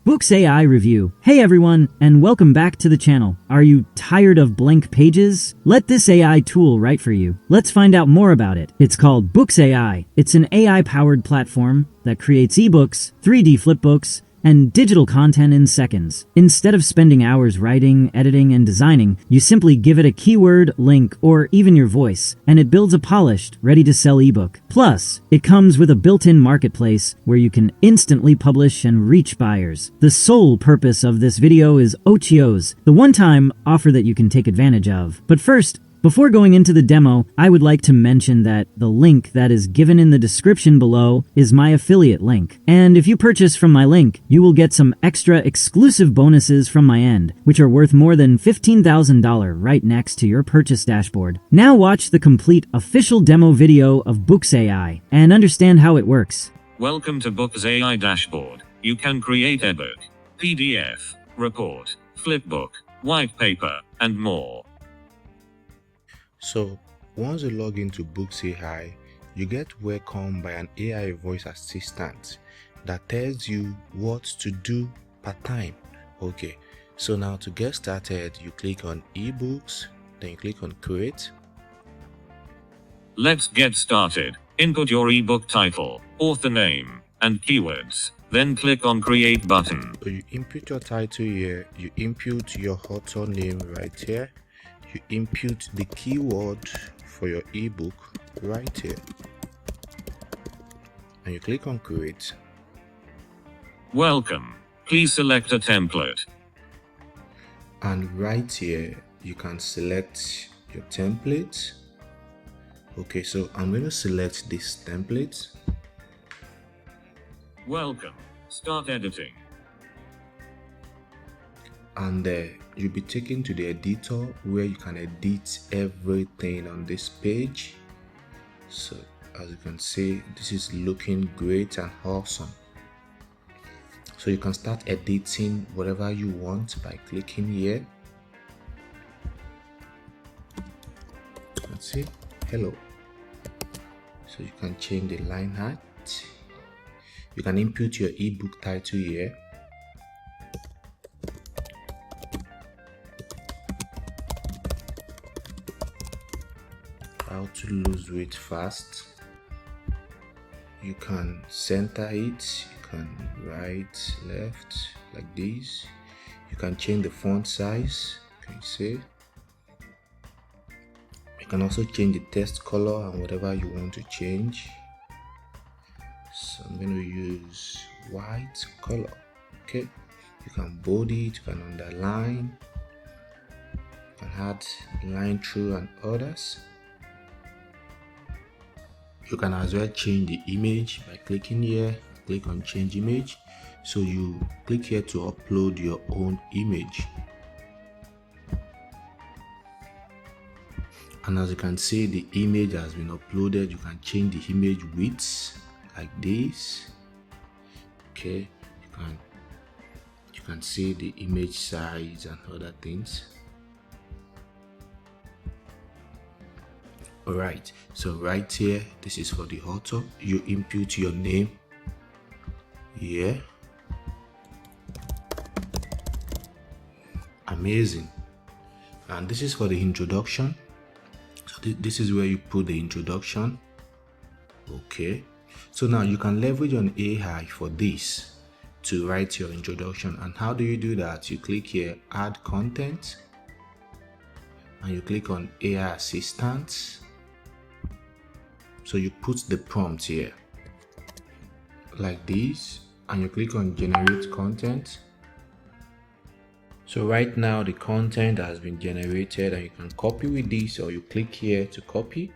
Bookz AI review. Hey everyone, and welcome back to the channel. Are you tired of blank pages? Let this AI tool write for you. Let's find out more about it. It's called Bookz AI. It's an AI-powered platform that creates ebooks, 3D flipbooks, and digital content in seconds. Instead of spending hours writing, editing, and designing, you simply give it a keyword, link, or even your voice, and it builds a polished, ready-to-sell ebook. Plus, it comes with a built-in marketplace where you can instantly publish and reach buyers. The sole purpose of this video is OTOs, the one-time offer that you can take advantage of. But first, before going into the demo, I would like to mention that the link that is given in the description below is my affiliate link. And if you purchase from my link, you will get some extra exclusive bonuses from my end, which are worth more than $15,000 right next to your purchase dashboard. Now watch the complete official demo video of Bookz AI and understand how it works. Welcome to Bookz AI dashboard. You can create ebook, PDF, report, flipbook, white paper, and more. So once you log into Bookz AI, you get welcomed by an AI voice assistant that tells you what to do part time. Okay, so now to get started, you click on eBooks, then you click on create. Let's get started. Input your ebook title, author name, and keywords. Then click on create button. So you input your title here, you input your author name right here. You input the keyword for your ebook right here, and you click on create. Welcome. Please select a template. And right here you can select your template. Okay, so I'm going to select this template. Welcome. Start editing. And you'll be taken to the editor where you can edit everything on this page. So as you can see, this is looking great and awesome. So you can start editing whatever you want by clicking here. Let's see, hello. So you can change the line height. You can input your ebook title here. How to lose weight fast. You can center it, you can right, left, like this. You can change the font size, can you see? You can also change the text color and whatever you want to change. So I'm going to use white color. Okay, you can bold it, you can underline, you can add line through and others. You can as well change the image by clicking here, click on change image. So you click here to upload your own image. And as you can see, the image has been uploaded. You can change the image width like this. Okay, you can see the image size and other things. Alright, so right here, this is for the author. You input your name here. Amazing. And this is for the introduction. So this is where you put the introduction. Okay, so now you can leverage on AI for this to write your introduction. And how do you do that? You click here, add content, and you click on AI assistant. So you put the prompt here like this, and you click on generate content. So right now the content has been generated, and you can copy with this, or you click here to copy.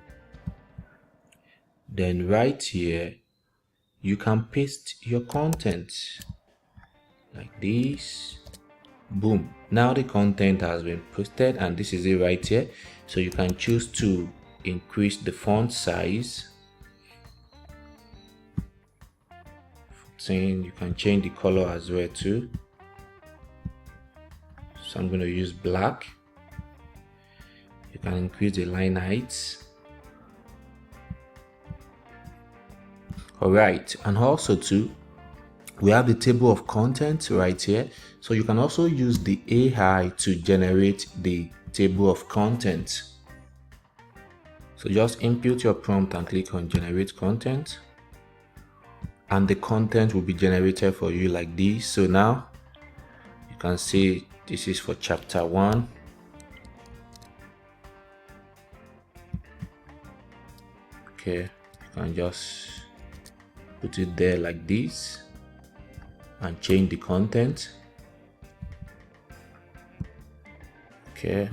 Then right here you can paste your content like this. Boom, now the content has been posted, and this is it right here. So you can choose to increase the font size. You can change the color as well too. So I'm going to use black. You can increase the line height. Alright, and also too, we have the table of contents right here. So you can also use the AI to generate the table of contents. So just input your prompt and click on generate content, and the content will be generated for you like this. So now you can see this is for chapter 1. Okay, you can just put it there like this and change the content. Okay,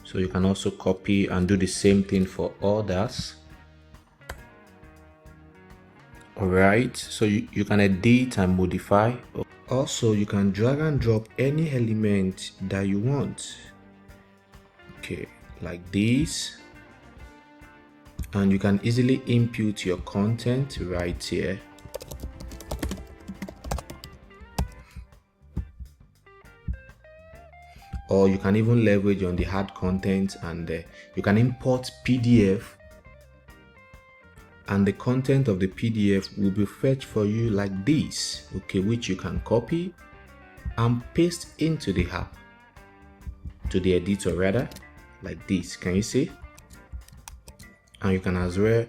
so you can also copy and do the same thing for others. Alright, so you can edit and modify. Also, you can drag and drop any element that you want. Okay, like this. And you can easily input your content right here. Or you can even leverage on the hard content, and you can import PDF, and the content of the PDF will be fetched for you like this, okay, which you can copy and paste into the app, to the editor rather, like this. Can you see? And you can as well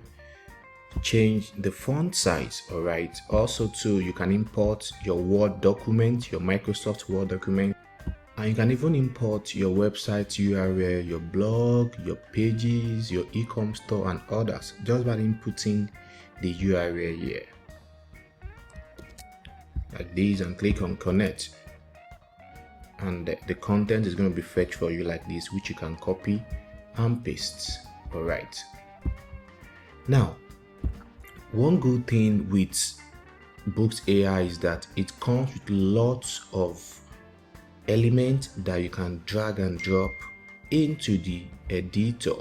change the font size. All right, also too, you can import your Word document, your Microsoft Word document, and you can even import your website URL, your blog, your pages, your e-com store and others, just by inputting the URL here like this and click on connect, and the content is going to be fetched for you like this, which you can copy and paste. All right, now one good thing with Bookz AI is that it comes with lots of elements that you can drag and drop into the editor.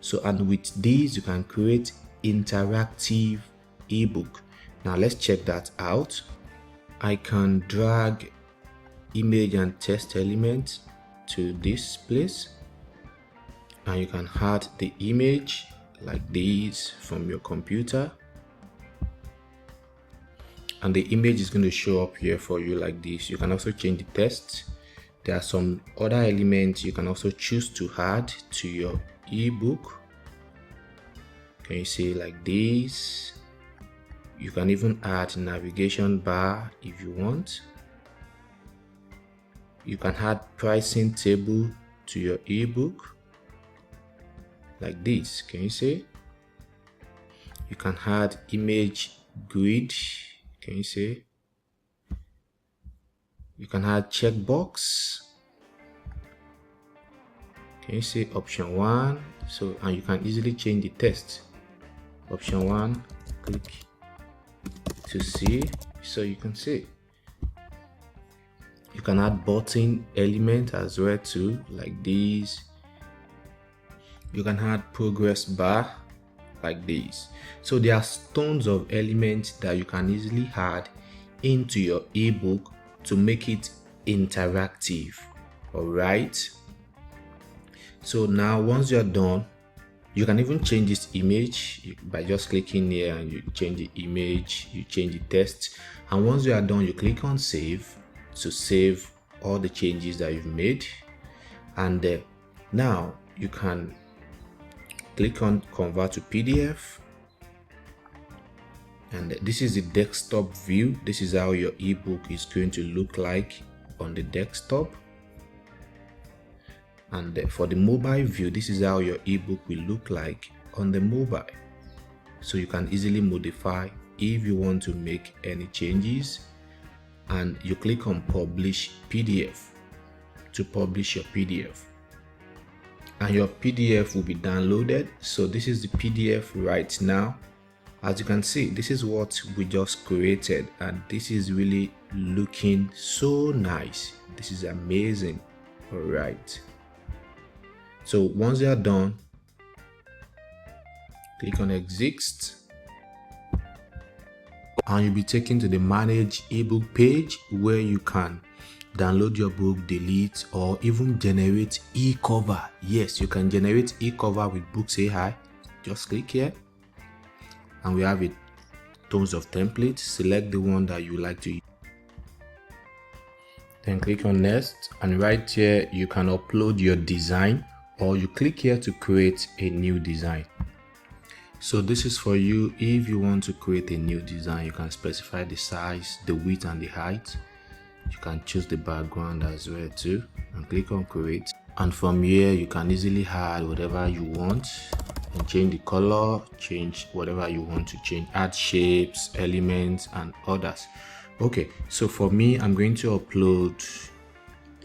So, and with these you can create interactive ebook. Now let's check that out. I can drag image and text elements to this place, and you can add the image like this from your computer, and the image is going to show up here for you like this. You can also change the text. There are some other elements you can also choose to add to your ebook. Can you see like this? You can even add navigation bar if you want. You can add pricing table to your ebook like this. Can you see? You can add image grid. Can you see? You can add checkbox. Can you see option 1? So, and you can easily change the text. Option 1, click to see, so you can see. You can add button element as well too, like this. You can add progress bar like this. So there are tons of elements that you can easily add into your ebook to make it interactive. All right, so now once you're done, you can even change this image by just clicking here, and you change the image, you change the text, and once you are done, you click on save to save all the changes that you've made. And now you can click on convert to PDF, and this is the desktop view. This is how your ebook is going to look like on the desktop. And for the mobile view, this is how your ebook will look like on the mobile. So you can easily modify if you want to make any changes, and you click on publish PDF to publish your PDF, and your PDF will be downloaded. So this is the PDF right now. As you can see, this is what we just created, and this is really looking so nice. This is amazing. All right, so once you are done, click on exit, and you'll be taken to the manage ebook page, where you can download your book, delete, or even generate e-cover. Yes, you can generate e-cover with Bookz AI. Just click here, and we have it tons of templates. Select the one that you like to use. Then click on next, and right here you can upload your design, or you click here to create a new design. So this is for you. If you want to create a new design, you can specify the size, the width and the height. You can choose the background as well too, and click on create. And from here you can easily add whatever you want and change the color, change whatever you want to change, add shapes, elements and others. Okay, so for me, I'm going to upload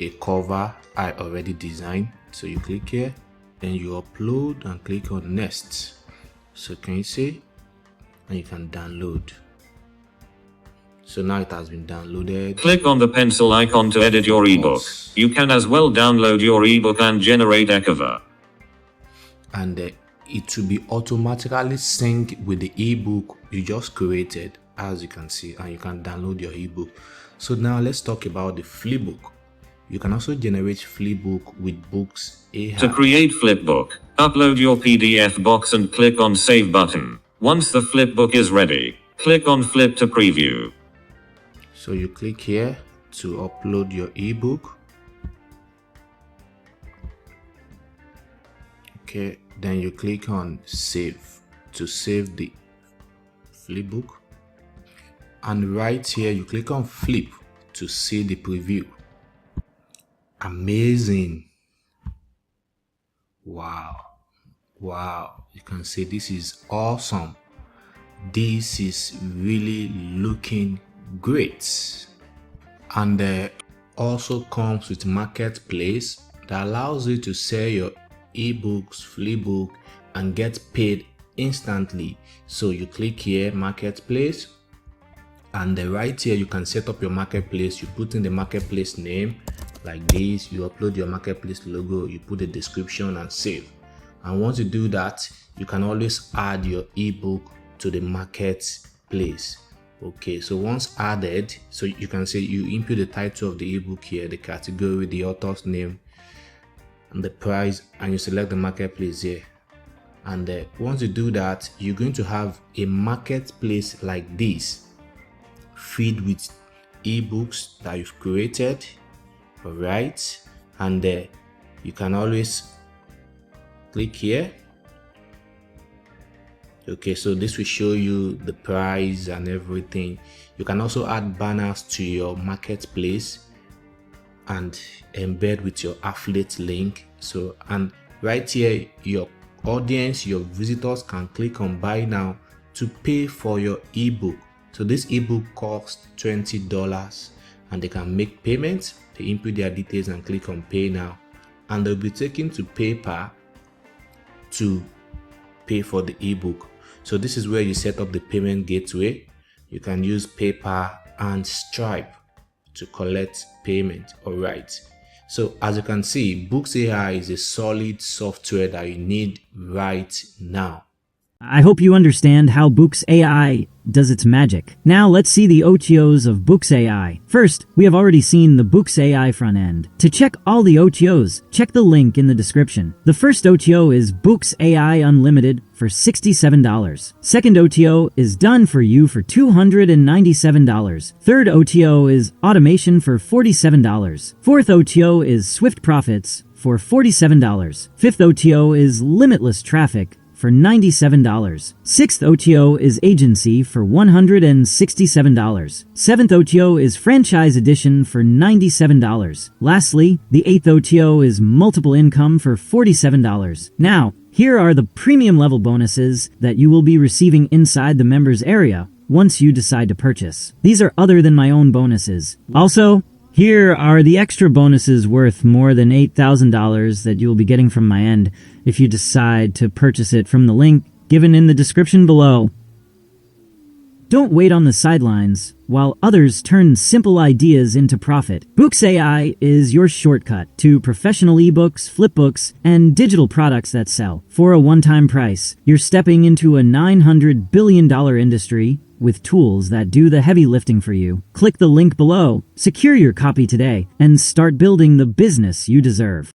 a cover I already designed. So you click here, then you upload and click on next. So can you see? And you can download. So now it has been downloaded. Click on the pencil icon to edit your ebook. You can as well download your ebook and generate a cover. And it will be automatically synced with the ebook you just created, as you can see, and you can download your ebook. So now let's talk about the flipbook. You can also generate flipbook with Bookz AI. To create flipbook, upload your PDF box and click on Save button. Once the flipbook is ready, click on Flip to preview. So you click here to upload your ebook. Okay, then you click on Save to save the flipbook. And right here you click on Flip to see the preview. Amazing. Wow, you can see this is awesome. This is really looking great. And also comes with marketplace that allows you to sell your ebooks, flipbook and get paid instantly. So you click here, marketplace, and right here you can set up your marketplace. You put in the marketplace name like this, you upload your marketplace logo, you put the description and save. And once you do that, you can always add your ebook to the marketplace. Okay, so once added, so you can say you input the title of the ebook here, the category, the author's name and the price, and you select the marketplace here. And once you do that, you're going to have a marketplace like this filled with ebooks that you've created. All right, and you can always click here. Okay, so this will show you the price and everything. You can also add banners to your marketplace and embed with your affiliate link. So, and right here your audience, your visitors can click on buy now to pay for your ebook. So this ebook costs $20 and they can make payments. They input their details and click on pay now, and they'll be taken to PayPal to pay for the ebook. So this is where you set up the payment gateway. You can use PayPal and Stripe to collect payment. All right, so as you can see, Bookz AI is a solid software that you need right now. I hope you understand how Bookz AI does its magic. Now let's see the OTOs of Bookz AI. First, we have already seen the Bookz AI front end. To check all the OTOs, check the link in the description. The first OTO is Bookz AI Unlimited for $67. Second OTO is DoneForYou for $297. Third OTO is Automation for $47. Fourth OTO is Swift Profits for $47. Fifth OTO is Limitless Traffic for $97. Sixth OTO is Agency for $167. Seventh OTO is Franchise Edition for $97. Lastly, the eighth OTO is Multiple Income for $47. Now, here are the premium level bonuses that you will be receiving inside the members area once you decide to purchase. These are other than my own bonuses. Also, here are the extra bonuses worth more than $8,000 that you will be getting from my end if you decide to purchase it from the link given in the description below. Don't wait on the sidelines while others turn simple ideas into profit. Bookz AI is your shortcut to professional ebooks, flipbooks, and digital products that sell. For a one-time price, you're stepping into a $900 billion industry with tools that do the heavy lifting for you. Click the link below, secure your copy today, and start building the business you deserve.